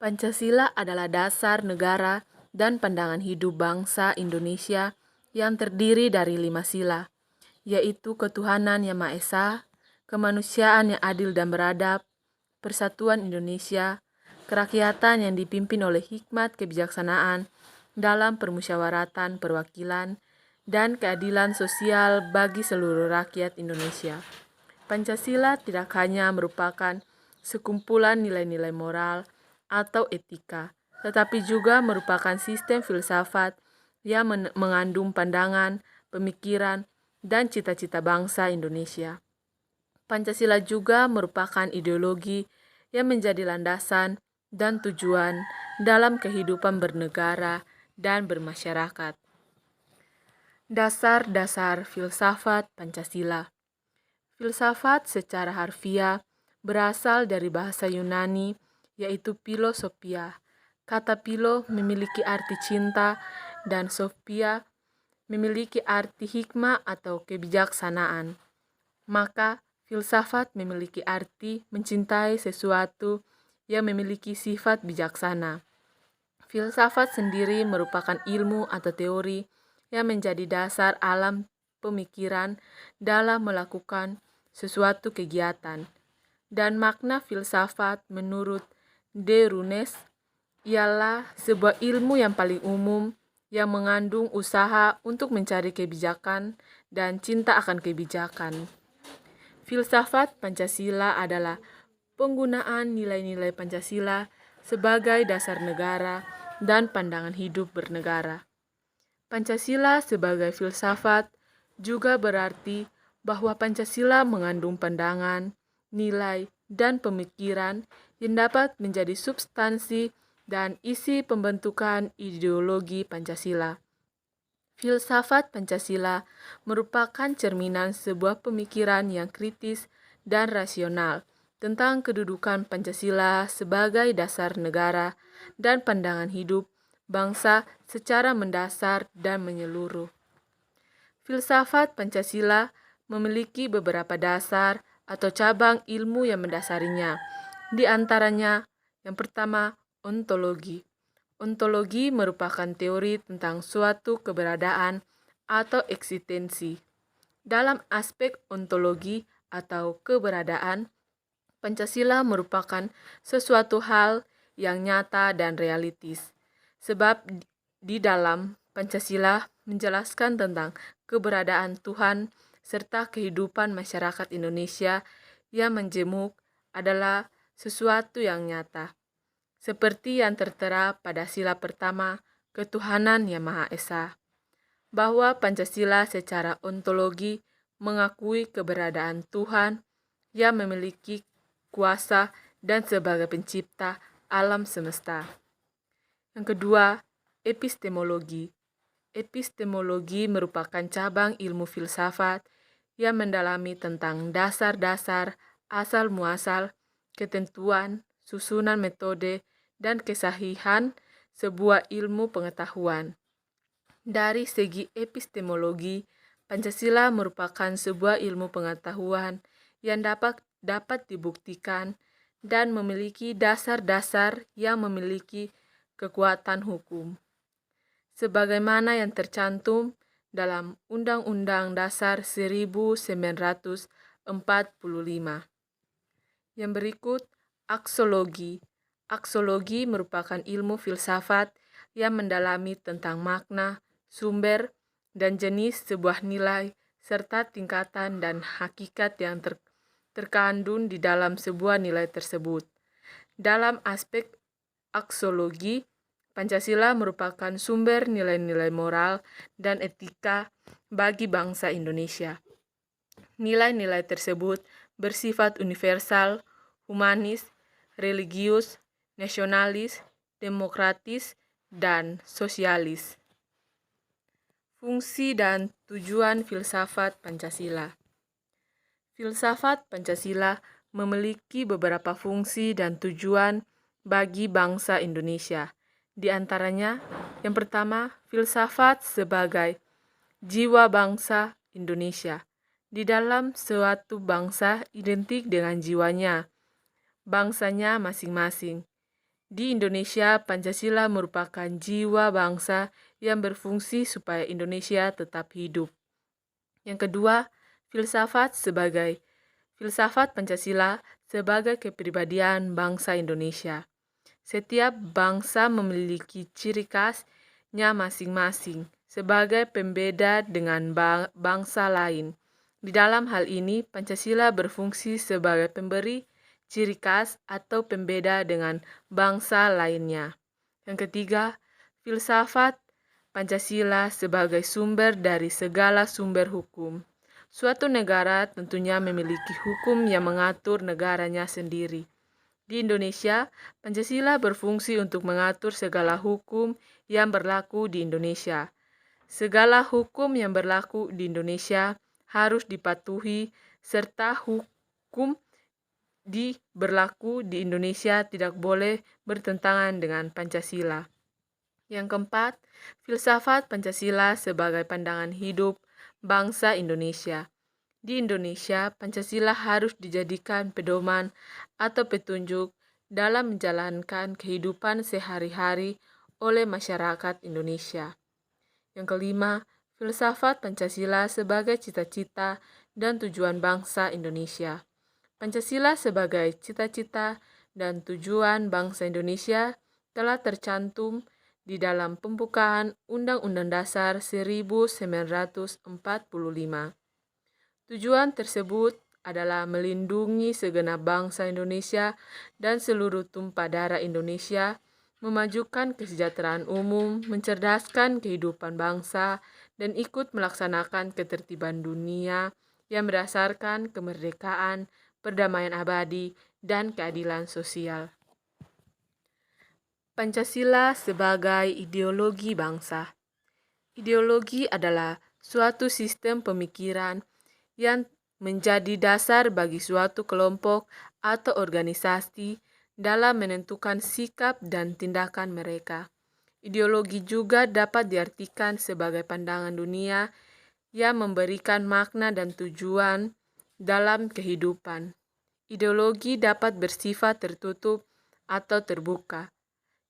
Pancasila adalah dasar negara dan pandangan hidup bangsa Indonesia yang terdiri dari 5 sila, yaitu ketuhanan yang Maha Esa, kemanusiaan yang adil dan beradab, persatuan Indonesia, kerakyatan yang dipimpin oleh hikmat kebijaksanaan dalam permusyawaratan perwakilan, dan keadilan sosial bagi seluruh rakyat Indonesia. Pancasila tidak hanya merupakan sekumpulan nilai-nilai moral atau etika, tetapi juga merupakan sistem filsafat yang mengandung pandangan, pemikiran, dan cita-cita bangsa Indonesia. Pancasila juga merupakan ideologi yang menjadi landasan dan tujuan dalam kehidupan bernegara dan bermasyarakat. Dasar-dasar filsafat Pancasila. Filsafat secara harfiah berasal dari bahasa Yunani, yaitu philosophia. Kata philo memiliki arti cinta dan sophia memiliki arti hikmah atau kebijaksanaan. Maka, filsafat memiliki arti mencintai sesuatu yang memiliki sifat bijaksana. Filsafat sendiri merupakan ilmu atau teori yang menjadi dasar alam pemikiran dalam melakukan sesuatu kegiatan. Dan makna filsafat menurut De Runes ialah sebuah ilmu yang paling umum yang mengandung usaha untuk mencari kebijakan dan cinta akan kebijakan. Filsafat Pancasila adalah penggunaan nilai-nilai Pancasila sebagai dasar negara dan pandangan hidup bernegara. Pancasila sebagai filsafat juga berarti bahwa Pancasila mengandung pandangan, nilai, dan pemikiran yang dapat menjadi substansi dan isi pembentukan ideologi Pancasila. Filsafat Pancasila merupakan cerminan sebuah pemikiran yang kritis dan rasional tentang kedudukan Pancasila sebagai dasar negara dan pandangan hidup bangsa secara mendasar dan menyeluruh. Filsafat Pancasila memiliki beberapa dasar atau cabang ilmu yang mendasarinya. Di antaranya, yang pertama, ontologi. Ontologi merupakan teori tentang suatu keberadaan atau eksistensi. Dalam aspek ontologi atau keberadaan, Pancasila merupakan sesuatu hal yang nyata dan realistis. Sebab di dalam Pancasila menjelaskan tentang keberadaan Tuhan serta kehidupan masyarakat Indonesia yang menjemuk adalah sesuatu yang nyata. Seperti yang tertera pada sila pertama, ketuhanan yang Maha Esa. Bahwa Pancasila secara ontologi mengakui keberadaan Tuhan yang memiliki kuasa dan sebagai pencipta alam semesta. Yang kedua, epistemologi. Epistemologi merupakan cabang ilmu filsafat yang mendalami tentang dasar-dasar, asal-muasal, ketentuan, susunan metode, dan kesahihan sebuah ilmu pengetahuan. Dari segi epistemologi, Pancasila merupakan sebuah ilmu pengetahuan yang dapat dibuktikan dan memiliki dasar-dasar yang memiliki kekuatan hukum. Sebagaimana yang tercantum dalam Undang-Undang Dasar 1945. Yang berikut, aksiologi. Aksiologi merupakan ilmu filsafat yang mendalami tentang makna, sumber, dan jenis sebuah nilai, serta tingkatan dan hakikat yang terkandung di dalam sebuah nilai tersebut. Dalam aspek aksiologi, Pancasila merupakan sumber nilai-nilai moral dan etika bagi bangsa Indonesia. Nilai-nilai tersebut bersifat universal, humanis, religius, nasionalis, demokratis, dan sosialis. Fungsi dan tujuan filsafat Pancasila. Filsafat Pancasila memiliki beberapa fungsi dan tujuan bagi bangsa Indonesia. Di antaranya, yang pertama, filsafat sebagai jiwa bangsa Indonesia. Di dalam suatu bangsa identik dengan jiwanya, bangsanya masing-masing. Di Indonesia, Pancasila merupakan jiwa bangsa yang berfungsi supaya Indonesia tetap hidup. Yang kedua, filsafat Pancasila sebagai kepribadian bangsa Indonesia. Setiap bangsa memiliki ciri khasnya masing-masing sebagai pembeda dengan bangsa lain. Di dalam hal ini, Pancasila berfungsi sebagai pemberi ciri khas atau pembeda dengan bangsa lainnya. Yang ketiga, filsafat Pancasila sebagai sumber dari segala sumber hukum. Suatu negara tentunya memiliki hukum yang mengatur negaranya sendiri. Di Indonesia, Pancasila berfungsi untuk mengatur segala hukum yang berlaku di Indonesia. Segala hukum yang berlaku di Indonesia harus dipatuhi, serta hukum berlaku di Indonesia tidak boleh bertentangan dengan Pancasila. Yang keempat, filsafat Pancasila sebagai pandangan hidup bangsa Indonesia. Di Indonesia, Pancasila harus dijadikan pedoman atau petunjuk dalam menjalankan kehidupan sehari-hari oleh masyarakat Indonesia. Yang kelima, filsafat Pancasila sebagai cita-cita dan tujuan bangsa Indonesia. Pancasila sebagai cita-cita dan tujuan bangsa Indonesia telah tercantum di dalam pembukaan Undang-Undang Dasar 1945. Tujuan tersebut adalah melindungi segenap bangsa Indonesia dan seluruh tumpah darah Indonesia, memajukan kesejahteraan umum, mencerdaskan kehidupan bangsa, dan ikut melaksanakan ketertiban dunia yang berdasarkan kemerdekaan, perdamaian abadi, dan keadilan sosial. Pancasila sebagai ideologi bangsa. Ideologi adalah suatu sistem pemikiran yang menjadi dasar bagi suatu kelompok atau organisasi dalam menentukan sikap dan tindakan mereka. Ideologi juga dapat diartikan sebagai pandangan dunia yang memberikan makna dan tujuan dalam kehidupan. Ideologi dapat bersifat tertutup atau terbuka.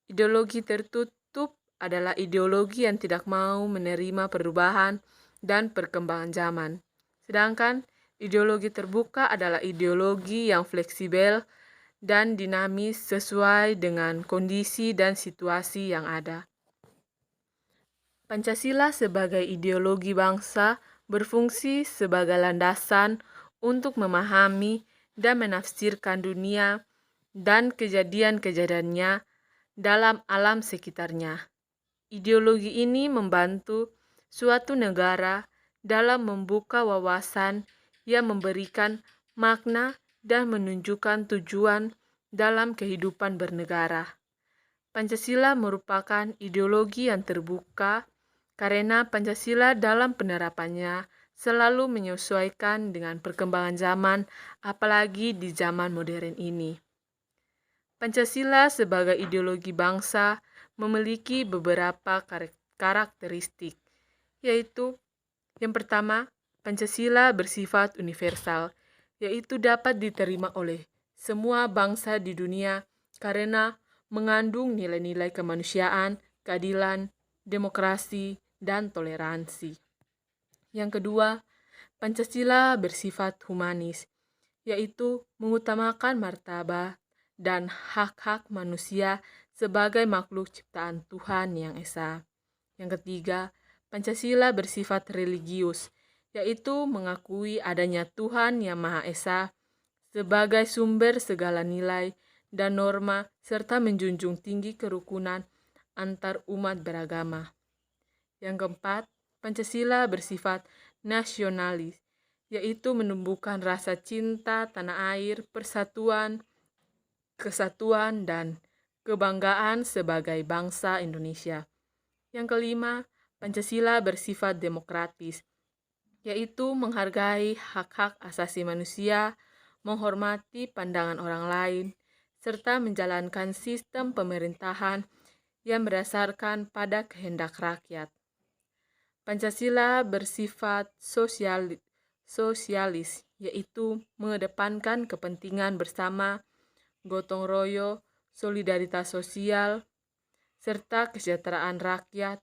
Ideologi tertutup adalah ideologi yang tidak mau menerima perubahan dan perkembangan zaman. Sedangkan ideologi terbuka adalah ideologi yang fleksibel dan dinamis sesuai dengan kondisi dan situasi yang ada. Pancasila sebagai ideologi bangsa berfungsi sebagai landasan untuk memahami dan menafsirkan dunia dan kejadian-kejadiannya dalam alam sekitarnya. Ideologi ini membantu suatu negara dalam membuka wawasan yang memberikan makna dan menunjukkan tujuan dalam kehidupan bernegara. Pancasila merupakan ideologi yang terbuka karena Pancasila dalam penerapannya selalu menyesuaikan dengan perkembangan zaman, apalagi di zaman modern ini. Pancasila sebagai ideologi bangsa memiliki beberapa karakteristik, yaitu yang pertama, Pancasila bersifat universal, yaitu dapat diterima oleh semua bangsa di dunia karena mengandung nilai-nilai kemanusiaan, keadilan, demokrasi, dan toleransi. Yang kedua, Pancasila bersifat humanis, yaitu mengutamakan martabat dan hak-hak manusia sebagai makhluk ciptaan Tuhan Yang Esa. Yang ketiga, Pancasila bersifat religius, yaitu mengakui adanya Tuhan Yang Maha Esa sebagai sumber segala nilai dan norma, serta menjunjung tinggi kerukunan antar umat beragama. Yang keempat, Pancasila bersifat nasionalis, yaitu menumbuhkan rasa cinta tanah air, persatuan, kesatuan, dan kebanggaan sebagai bangsa Indonesia. Yang kelima, Pancasila bersifat demokratis, yaitu menghargai hak-hak asasi manusia, menghormati pandangan orang lain, serta menjalankan sistem pemerintahan yang berdasarkan pada kehendak rakyat. Pancasila bersifat sosialis, yaitu mengedepankan kepentingan bersama, gotong royong, solidaritas sosial, serta kesejahteraan rakyat